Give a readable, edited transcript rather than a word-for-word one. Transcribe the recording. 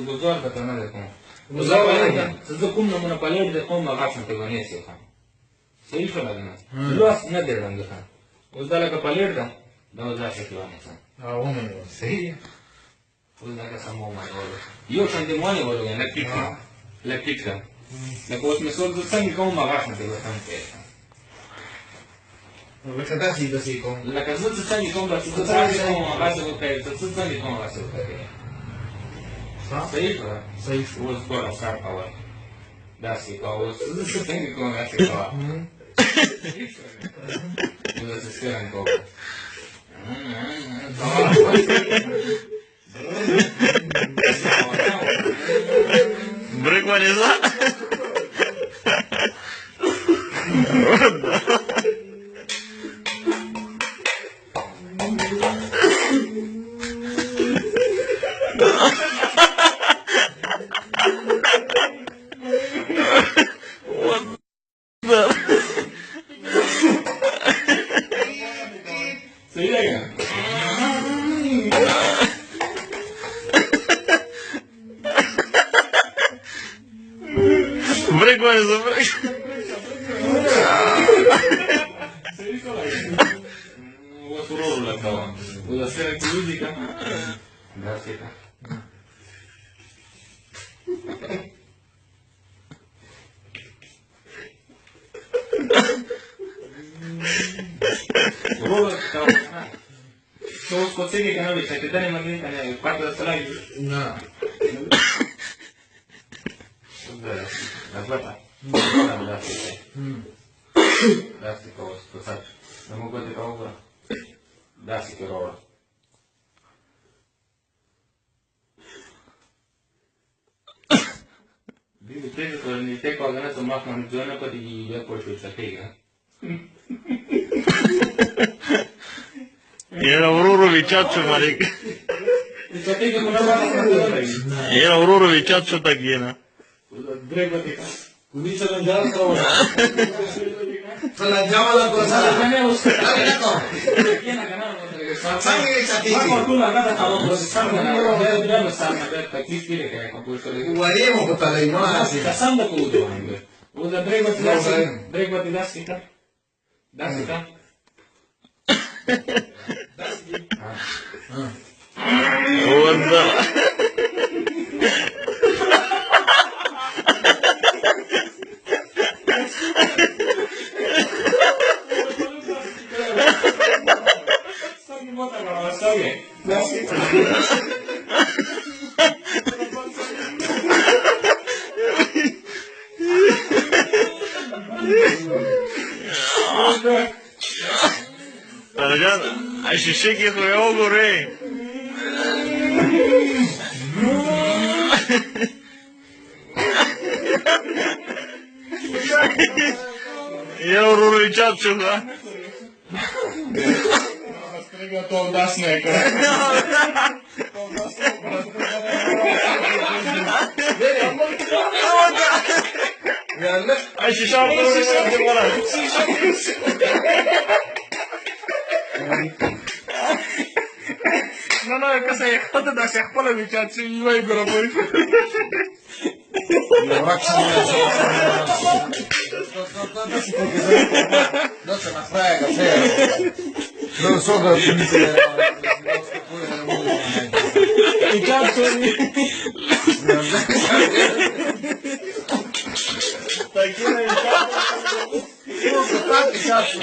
گذار به تنه دکم گذار به سزد کوم نمونه پلیت دکم مغاش نتیگانی سی خان صحیح شو لگنه لوس ندیدم دکم اوز دلکه پلیت ده دوزار شکلانی سن صحیح اوز دلکه سمو مانی ولو یو شنده مانی ولو گه لپیک ده لکه اوس مسول زد سنگی کوم مغاش نتیگانی پیشن لکه داسې داسې کوم لکه زه څه څنګه کوم چې زه څنګه کوم هغه څه وکړم څه څنګه کوم هغه څه وکړم صحیح ده صحیح اوس ګوره سر کاوه داسې کاوه زه څه څنګه کوم داسې کاوه زه څه څنګه کوم Break one is that? सही रहेगा Break one is a break. सही तो लगेगा वो सुरोर लगता हुआ वो दस्ते रखती हुई दिखा दस्ते का सुरोर लगता हुआ ना तो उसको सीखे क्या ना भी सकते थे नहीं मगर नहीं पार्ट दस्ते लगी ना Разбата. Дасти кого спасать. Не могу да кого. Дасти керова. Биби тези не те кога не съм махнал на джона пъти ги бях почва се тега. Era Aurora Chacho, marica. Se teга con la mano. Era Aurora Chacho takiena. Dreptate ca. Comincia a mangiare la ora. Se la andiamo alla cosa. Sangue che c'ha Ma qualcuno ha dato a loro sangue sangue aperta chi scrive che è composto di guardiamo con tale immagine. Cassando tutto anche. Usa drepati dassita. Dassita. Wanda. Tarjan, a xixi que foi o gorê. E o Ruri Chacho, né? Strega to das neka. Ai xixi, o Ruri Chacho, mano. No, es que se dejó de hacer por la bichacha y iba a ir a por eso. Non se la frega, non so da finire I cazzo Tagliare il cazzo. Io so tanti cazzo.